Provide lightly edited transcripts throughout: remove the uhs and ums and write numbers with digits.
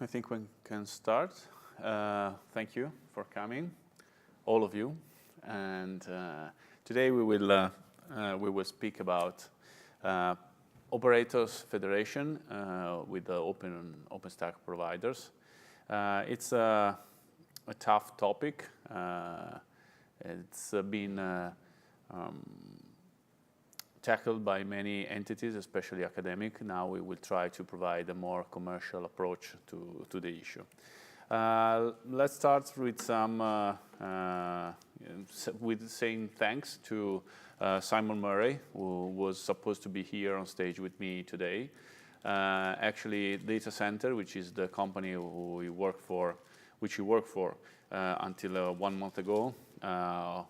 I think we can start. Thank you for coming, all of you. And today we will speak about operators federation with the OpenStack providers. It's a tough topic. It's been tackled by many entities, especially academic. Now we will try to provide a more commercial approach to the issue. Let's start with with saying thanks to Simon Murray, who was supposed to be here on stage with me today. Actually, Data Center, which is the company which he worked for until 1 month ago,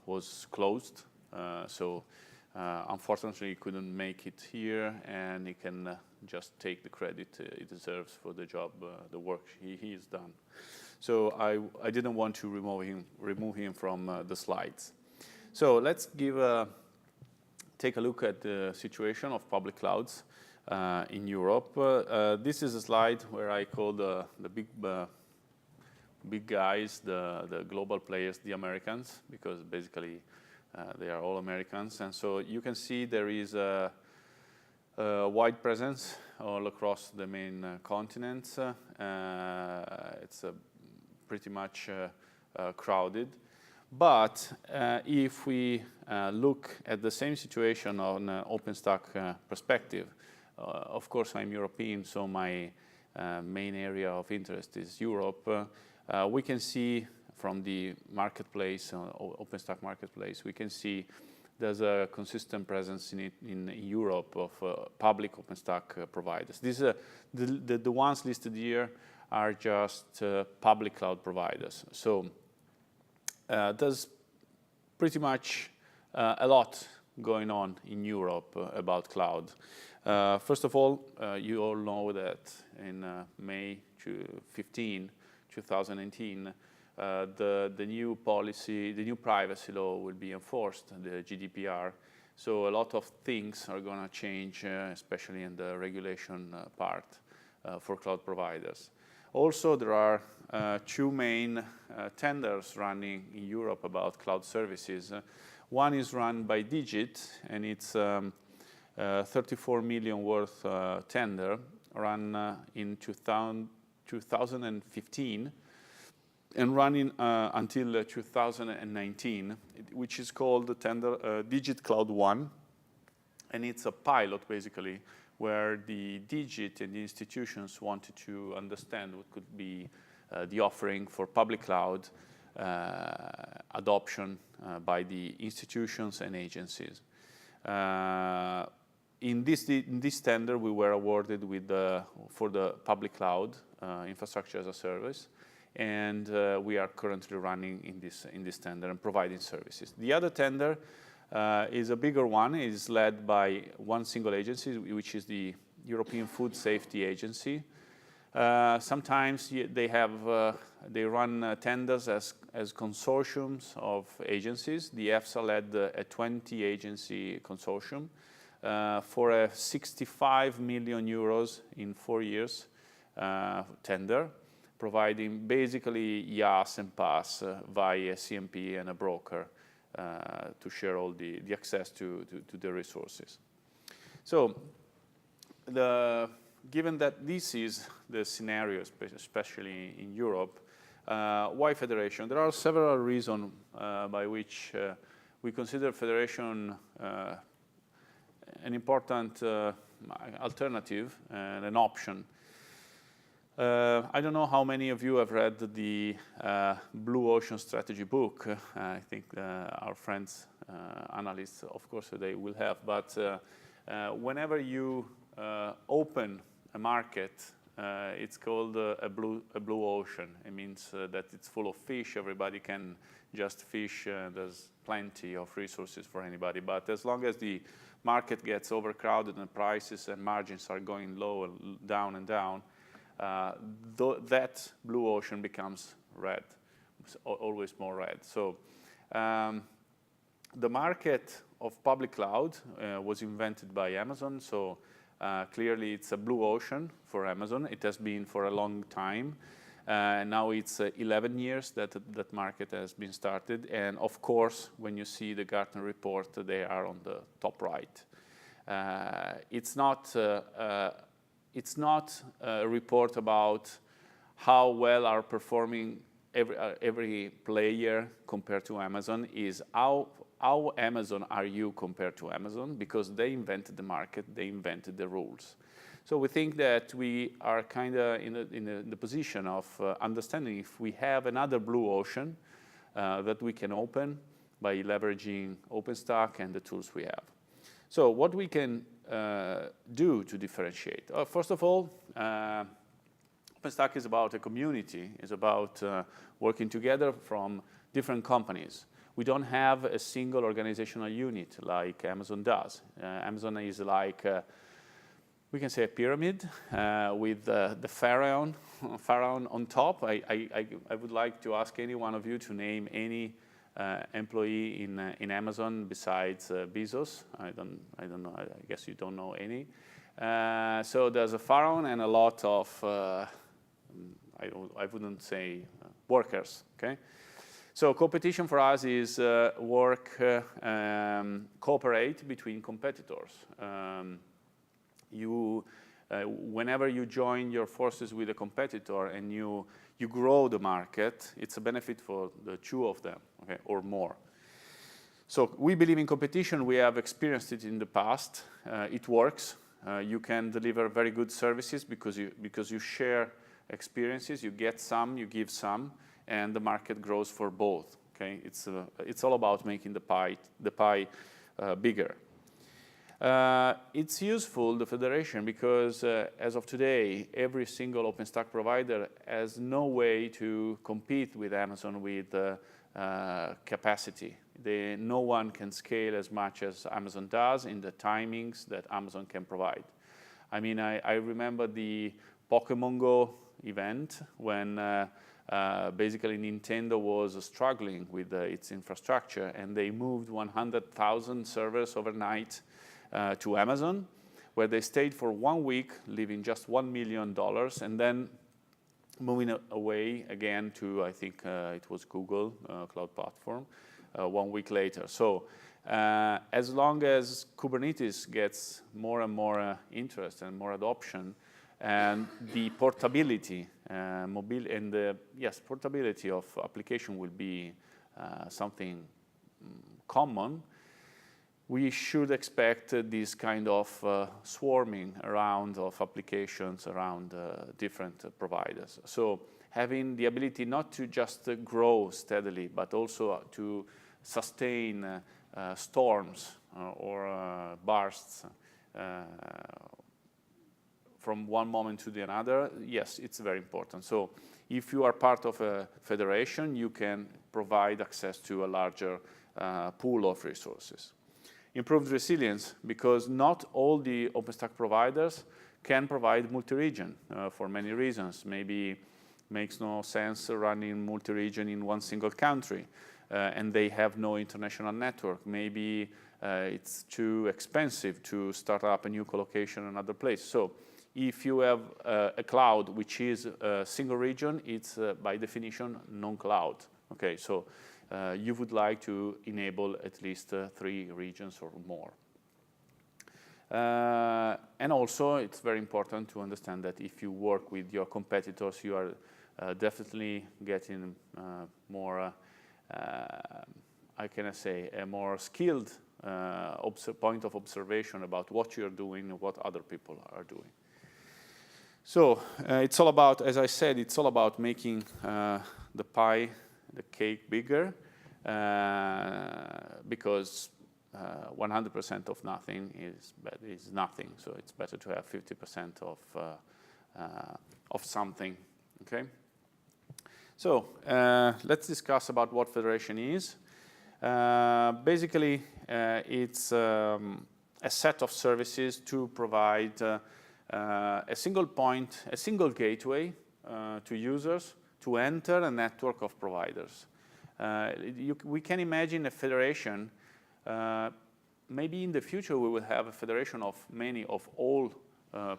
was closed. Unfortunately, he couldn't make it here, and he can just take the credit he deserves for the job, the work he has done. So I didn't want to remove him from the slides. So let's take a look at the situation of public clouds in Europe. This is a slide where I call the big guys, the global players, the Americans, because basically they are all Americans. And so you can see there is a wide presence all across the main continents. It's pretty much crowded. But if we look at the same situation on an OpenStack perspective, of course I'm European, so my main area of interest is Europe. We can see from the marketplace, OpenStack marketplace, we can see there's a consistent presence in Europe of public OpenStack providers. These the ones listed here are just public cloud providers. So there's pretty much a lot going on in Europe about cloud. First of all, you all know that in May 15, 2019, the new policy, the new privacy law will be enforced, the GDPR. So a lot of things are going to change, especially in the regulation part for cloud providers. Also, there are two main tenders running in Europe about cloud services. One is run by Digit, and it's 34 million worth tender run in 2015. And running until 2019, which is called the tender Digit Cloud 1. And it's a pilot, basically, where the Digit and the institutions wanted to understand what could be the offering for public cloud adoption by the institutions and agencies. In this tender, we were awarded for the public cloud infrastructure as a service. And we are currently running in this tender and providing services. The other tender is a bigger one. It is led by one single agency, which is the European Food Safety Agency. Sometimes they run tenders as consortiums of agencies. The EFSA led a 20-agency consortium for a 65 million euros in 4 years tender, providing basically IaaS and PaaS via CMP and a broker to share all the access to the resources. So given that this is the scenario, especially in Europe, why federation? There are several reasons by which we consider federation an important alternative and an option. I don't know how many of you have read the Blue Ocean Strategy book. I think our friends, analysts, of course, they will have. But whenever you open a market, it's called a blue ocean. It means that it's full of fish. Everybody can just fish. There's plenty of resources for anybody. But as long as the market gets overcrowded and prices and margins are going low and down, that blue ocean becomes red, always more red. So the market of public cloud was invented by Amazon. So Clearly, it's a blue ocean for Amazon. It has been for a long time. Now it's 11 years that that market has been started. And of course, when you see the Gartner report, they are on the top right. It's not a report about how well are performing every player compared to Amazon. Is how Amazon are you compared to Amazon, because they invented the market, they invented the rules. So we think that we are kind of in the position of understanding if we have another blue ocean that we can open by leveraging OpenStack and the tools we have. So what we can do to differentiate? First of all, OpenStack is about a community. It's about working together from different companies. We don't have a single organizational unit like Amazon does. Amazon is like, we can say, a pyramid with the pharaoh on top. I would like to ask any one of you to name any employee in Amazon besides Bezos. I don't know. I guess you don't know any. So there's a pharaoh and a lot of I wouldn't say workers. Okay. So Coopetition for us is cooperate between competitors. Whenever you join your forces with a competitor and you grow the market, it's a benefit for the two of them, okay, or more. So we believe in competition. We have experienced it in the past. It works. You can deliver very good services because you share experiences. You get some, you give some, and the market grows for both. Okay, it's all about making the pie bigger. It's useful, the federation, because as of today, every single OpenStack provider has no way to compete with Amazon with capacity. No one can scale as much as Amazon does in the timings that Amazon can provide. I mean, I remember the Pokemon Go event when basically Nintendo was struggling with its infrastructure, and they moved 100,000 servers overnight to Amazon, where they stayed for 1 week, leaving just $1 million, and then moving away again to, I think it was Google Cloud Platform, 1 week later. So as long as Kubernetes gets more and more interest and more adoption, and the portability, portability of application will be something common, we should expect this kind of swarming around of applications around different providers. So having the ability not to just grow steadily, but also to sustain storms or bursts from one moment to the other, yes, it's very important. So if you are part of a federation, you can provide access to a larger pool of resources. Improved resilience, because not all the OpenStack providers can provide multi-region for many reasons. Maybe makes no sense running multi-region in one single country, and they have no international network. Maybe it's too expensive to start up a new colocation in another place. So if you have a cloud which is a single region, it's by definition non-cloud. Okay, so you would like to enable at least 3 regions or more. And also, it's very important to understand that if you work with your competitors, you are definitely getting more, how can I say, a more skilled point of observation about what you're doing and what other people are doing. So it's all about, as I said, it's all about making the pie, the cake bigger, because 100% of nothing is nothing. So it's better to have 50% of something. Okay. So let's discuss about what federation is. Basically, it's a set of services to provide a single point, a single gateway to users to enter a network of providers. We can imagine a federation. Maybe in the future we will have a federation of all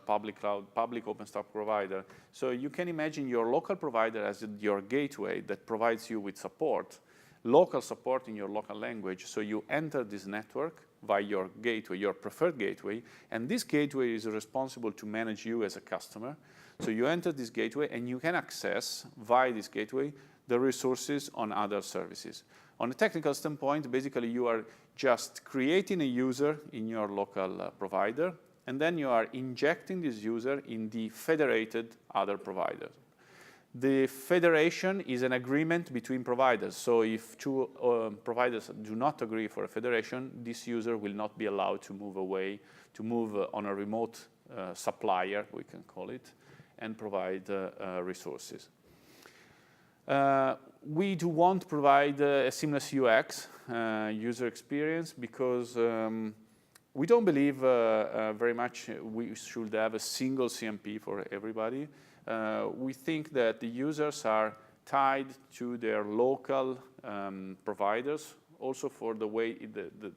public cloud, public OpenStack provider. So you can imagine your local provider as your gateway that provides you with support, local support in your local language. So you enter this network via your gateway, your preferred gateway, and this gateway is responsible to manage you as a customer. So you enter this gateway and you can access via this gateway the resources on other services. On a technical standpoint, basically you are just creating a user in your local provider, and then you are injecting this user in the federated other providers. The federation is an agreement between providers. So if two providers do not agree for a federation, this user will not be allowed to move away, to move on a remote supplier, we can call it, and provide resources. We do want to provide a seamless UX, user experience, because we don't believe very much we should have a single CMP for everybody. We think that the users are tied to their local providers, also for the way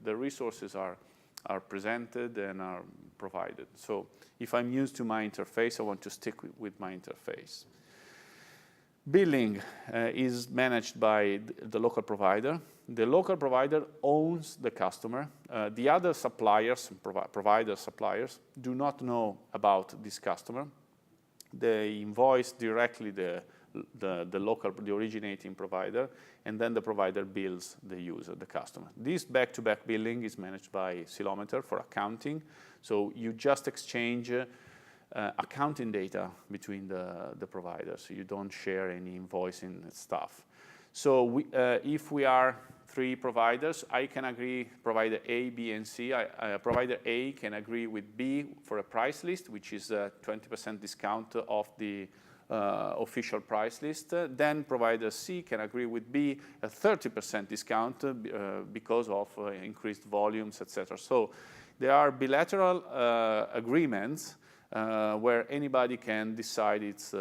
the resources are presented and are provided. So if I'm used to my interface, I want to stick with my interface. Billing is managed by the local provider. The local provider owns the customer. The other suppliers, suppliers, do not know about this customer. They invoice directly the originating provider, and then the provider bills the user, the customer. This back-to-back billing is managed by Silometer for accounting. So you just exchange accounting data between the providers. So you don't share any invoicing stuff. So if we are 3 providers, I can agree, provider A, B, and C. Provider A can agree with B for a price list, which is a 20% discount off the official price list. Then provider C can agree with B a 30% discount because of increased volumes, etc. So there are bilateral agreements where anybody can decide its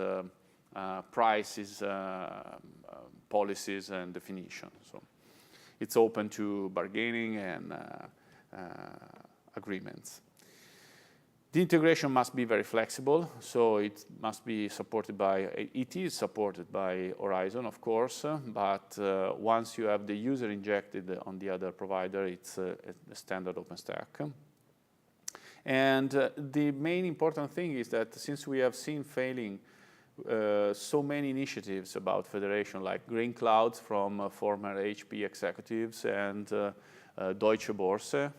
prices, policies, and definition. So it's open to bargaining and agreements. The integration must be very flexible, so it must be supported by, it is supported by Horizon, of course, but once you have the user injected on the other provider, it's a standard OpenStack. And the main important thing is that since we have seen failing so many initiatives about federation, like Green Cloud from former HP executives and Deutsche Börse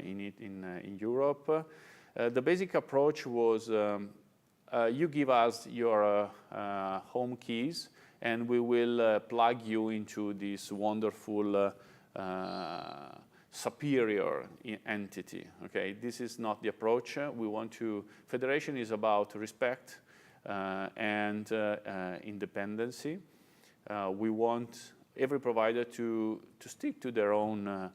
in Europe, the basic approach was you give us your home keys and we will plug you into this wonderful superior entity. Okay, this is not the approach. We want to, federation is about respect and independency. We want every provider to stick to their own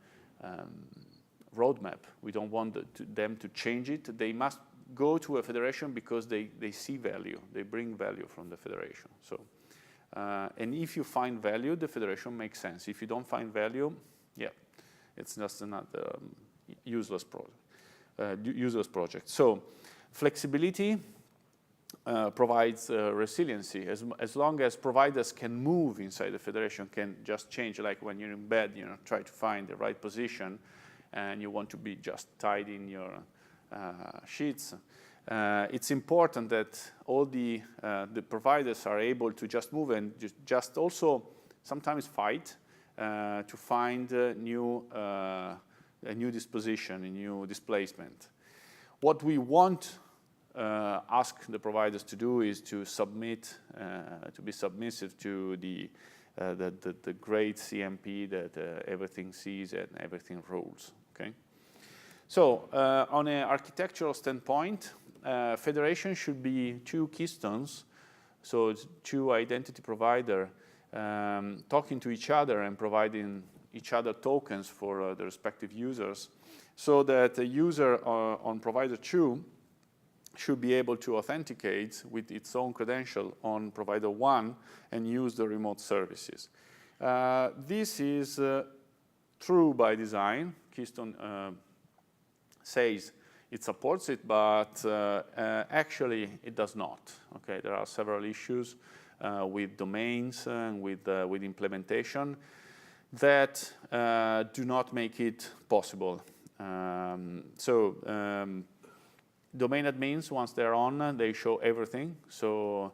roadmap. We don't want them to change it. They must go to a federation because they see value. They bring value from the federation. So, and if you find value, the federation makes sense. If you don't find value, yeah, it's just another useless project. So, flexibility provides resiliency. As long as providers can move inside the federation, can just change, like when you're in bed, you know, try to find the right position, and you want to be just tied in your sheets. It's important that all the providers are able to just move and just also sometimes fight to find a new disposition, a new displacement. What we want ask the providers to do is to submit, to be submissive to the great CMP that everything sees and everything rules. Okay. So on an architectural standpoint, federation should be 2 keystones, so it's 2 identity provider talking to each other and providing each other tokens for the respective users, so that the user on provider 2 should be able to authenticate with its own credential on provider 1 and use the remote services. This is true by design. Keystone says it supports it, but actually it does not. Okay, there are several issues with domains and with implementation that do not make it possible. Domain admins, once they're on, they show everything. So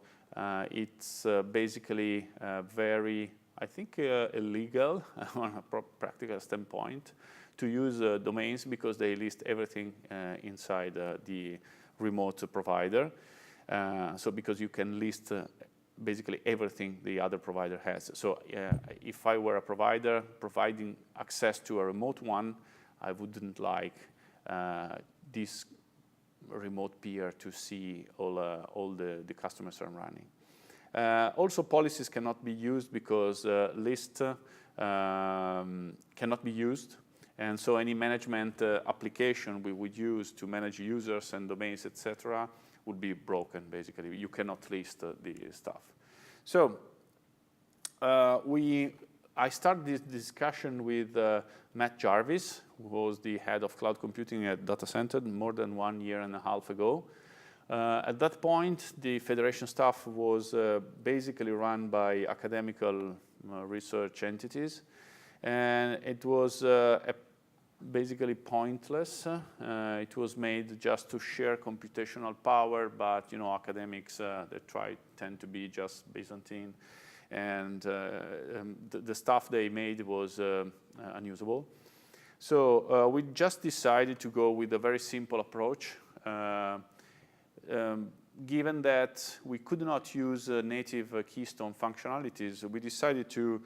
it's basically very, I think, illegal on a practical standpoint to use domains because they list everything inside the remote provider. So because you can list basically everything the other provider has. So if I were a provider providing access to a remote one, I wouldn't like this remote peer to see all the customers I'm running. Also, policies cannot be used because list cannot be used. And so any management application we would use to manage users and domains, etc., would be broken, basically. You cannot list the stuff. So I started this discussion with Matt Jarvis, who was the head of cloud computing at Data Center more than 1.5 years ago. At that point, the federation staff was basically run by academical research entities. And it was basically pointless. It was made just to share computational power, but academics they tend to be just Byzantine, and the stuff they made was unusable. So we just decided to go with a very simple approach. Given that we could not use native Keystone functionalities, we decided to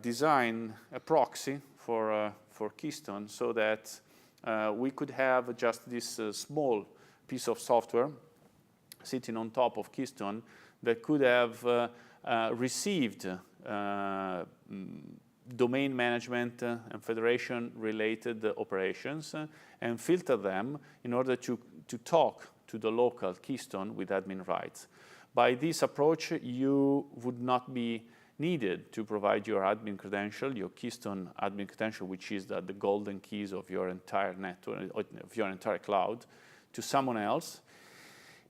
design a proxy for Keystone so that we could have just this small piece of software sitting on top of Keystone that could have received domain management and federation related operations and filter them in order to talk to the local Keystone with admin rights. By this approach, you would not be needed to provide your admin credential, your Keystone admin credential, which is the golden keys of your entire network, of your entire cloud, to someone else.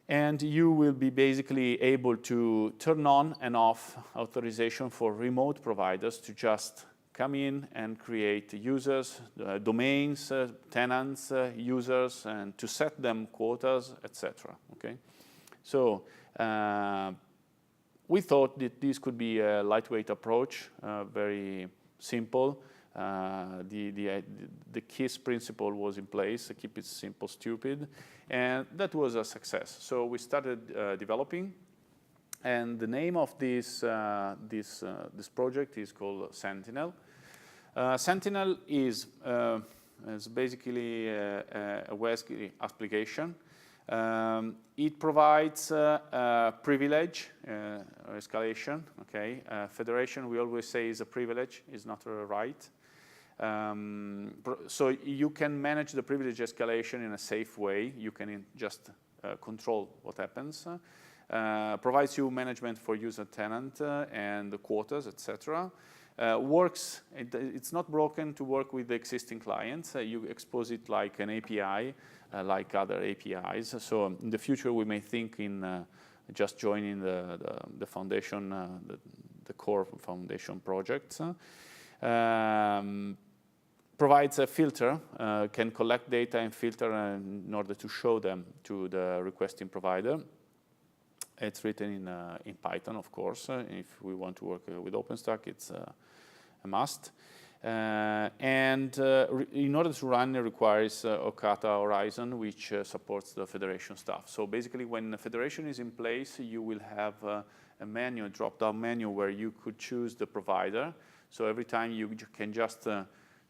And you will be basically able to turn on and off authorization for remote providers to just come in and create users, domains, tenants, users, and to set them quotas, etc. Okay, so we thought that this could be a lightweight approach, very simple. The KISS principle was in place, keep it simple, stupid, and that was a success. So we started developing, and the name of this project is called Sentinel. Sentinel is basically a WESG application. It provides privilege escalation. Okay, federation we always say is a privilege, is not a right. So you can manage the privilege escalation in a safe way. You can just control what happens. Provides you management for user tenant and the quotas, etc. Works. It's not broken to work with the existing clients. You expose it like an API. Like other APIs. So in the future, we may think in just joining the foundation, the core foundation projects. Provides a filter, can collect data and filter in order to show them to the requesting provider. It's written in Python, of course. If we want to work with OpenStack, it's a must. And in order to run, it requires Okata Horizon, which supports the federation stuff. So basically, when the federation is in place, you will have a menu, a drop-down menu, where you could choose the provider. So every time you can just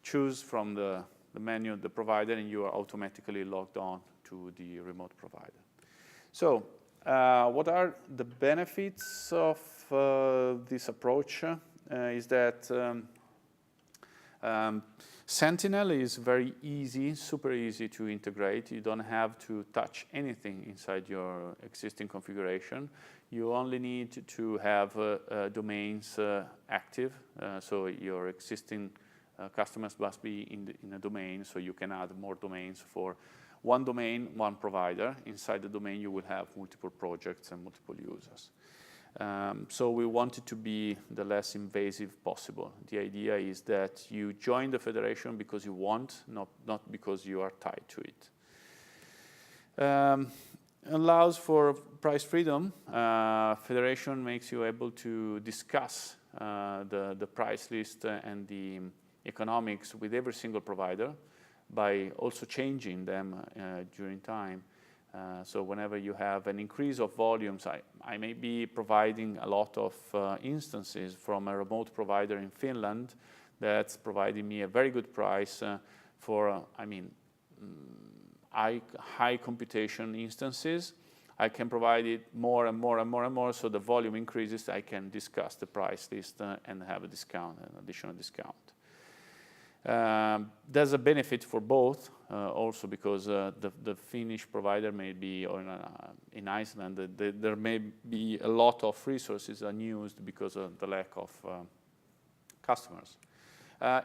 choose from the menu the provider, and you are automatically logged on to the remote provider. So what are the benefits of this approach? Is that Sentinel is very easy, super easy to integrate. You don't have to touch anything inside your existing configuration. You only need to have domains active. So your existing customers must be in a domain, so you can add more domains for one domain, one provider. Inside the domain, you will have multiple projects and multiple users. So we want it to be the less invasive possible. The idea is that you join the federation because you want, not because you are tied to it. Allows for price freedom. Federation makes you able to discuss the price list and the economics with every single provider by also changing them during time. So whenever you have an increase of volumes, I may be providing a lot of instances from a remote provider in Finland that's providing me a very good price for, high computation instances. I can provide it more and more and more and more, so the volume increases. I can discuss the price list and have a discount, an additional discount. There's a benefit for both, also because the Finnish provider may be, or in Iceland, there may be a lot of resources unused because of the lack of customers.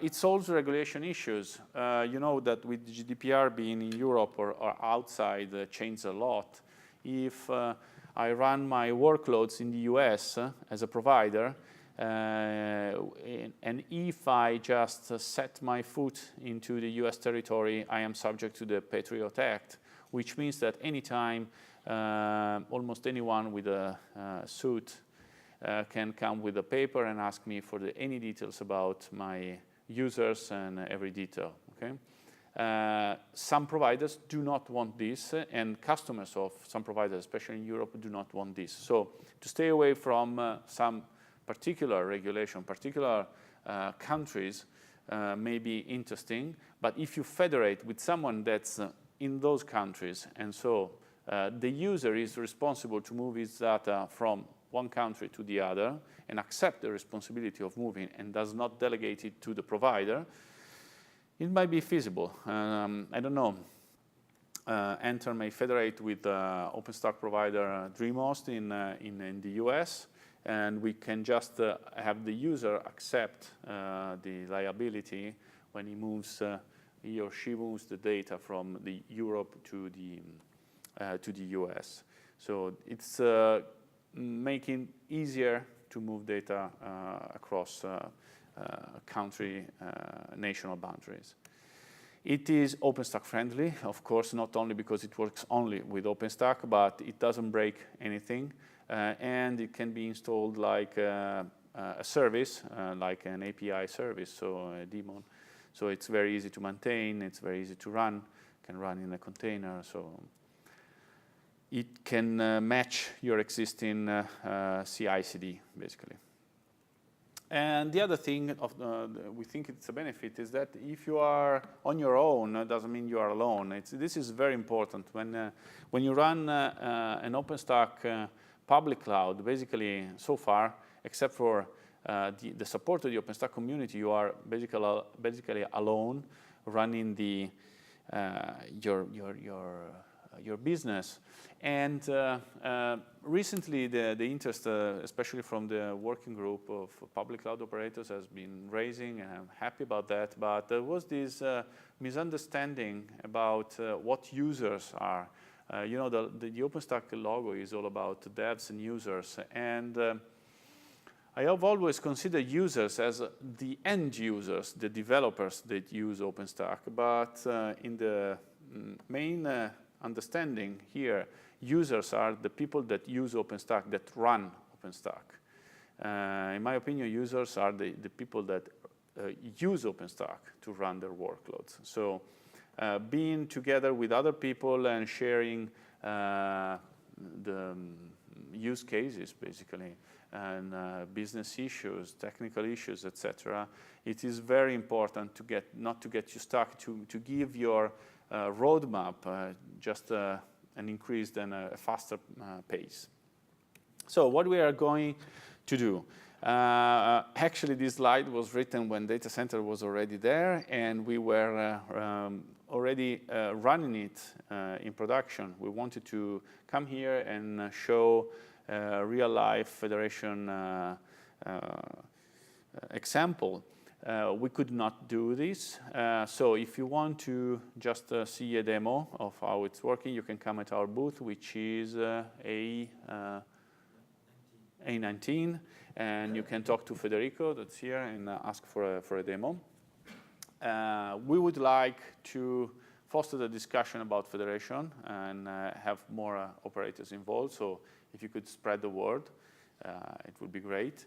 It solves regulation issues. You know that with GDPR being in Europe or outside changed a lot. If I run my workloads in the US as a provider, and if I just set my foot into the US territory, I am subject to the Patriot Act, which means that anytime almost anyone with a suit can come with a paper and ask me for any details about my users and every detail. Okay? Some providers do not want this, and customers of some providers, especially in Europe, do not want this. So to stay away from some particular regulation, particular countries may be interesting, but if you federate with someone that's in those countries, and so the user is responsible to move his data from one country to the other and accept the responsibility of moving and does not delegate it to the provider, it might be feasible. I don't know. Enter may federate with OpenStack provider DreamHost in the US, and we can just have the user accept the liability when he or she moves the data from the Europe to the US. So it's making easier to move data across country, national boundaries. It is OpenStack-friendly, of course, not only because it works only with OpenStack, but it doesn't break anything. And it can be installed like a service, like an API service, so a daemon. So it's very easy to maintain, it's very easy to run, can run in a container, so it can match your existing CI/CD, basically. And the other thing we think it's a benefit is that if you are on your own, it doesn't mean you are alone. This is very important. When you run an OpenStack public cloud, basically so far, except for the support of the OpenStack community, you are basically alone running your business. And recently, the interest, especially from the working group of public cloud operators, has been raising, and I'm happy about that. But there was this misunderstanding about what users are. You know, the OpenStack logo is all about devs and users. And I have always considered users as the end users, the developers that use OpenStack. But in the main understanding here, users are the people that use OpenStack, that run OpenStack. In my opinion, users are the people that use OpenStack to run their workloads. So being together with other people and sharing the use cases, basically, and business issues, technical issues, etc. It is very important to not to get you stuck, to give your roadmap just an increased and a faster pace. So what we are going to do. Actually, this slide was written when data center was already there, and we were already running it in production. We wanted to come here and show real-life federation example. we could not do this. So if you want to just see a demo of how it's working, you can come at our booth, which is A19, and you can talk to Federico that's here and ask for a demo. We would like to foster the discussion about federation and have more operators involved. So if you could spread the word, it would be great.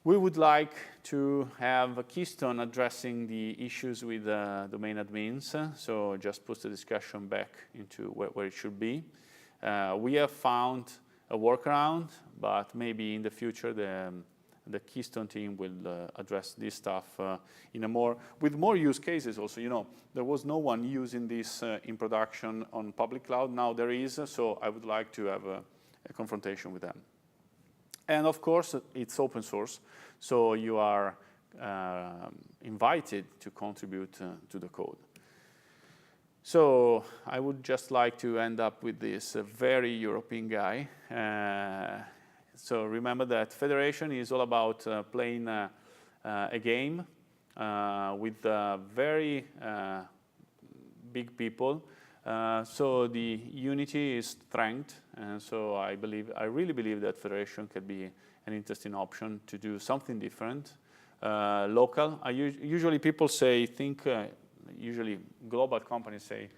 We would like to have a Keystone addressing the issues with domain admins. So just push the discussion back into where it should be. We have found a workaround, but maybe in the future the Keystone team will address this stuff with more use cases also. You know, there was no one using this in production on public cloud. Now there is, so I would like to have a confrontation with them. And of course, it's open source, so you are invited to contribute to the code. So I would just like to end up with this very European guy. So remember that federation is all about playing a game with very big people. So the unity is strength, and so I really believe that federation can be an interesting option to do something different, local. Usually people say usually global companies say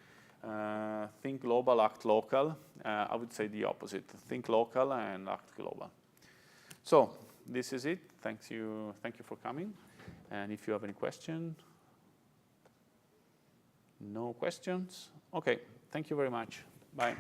think global, act local. I would say the opposite: think local and act global. So this is it. Thank you for coming. And if you have any questions. No questions? Okay, thank you very much. Bye.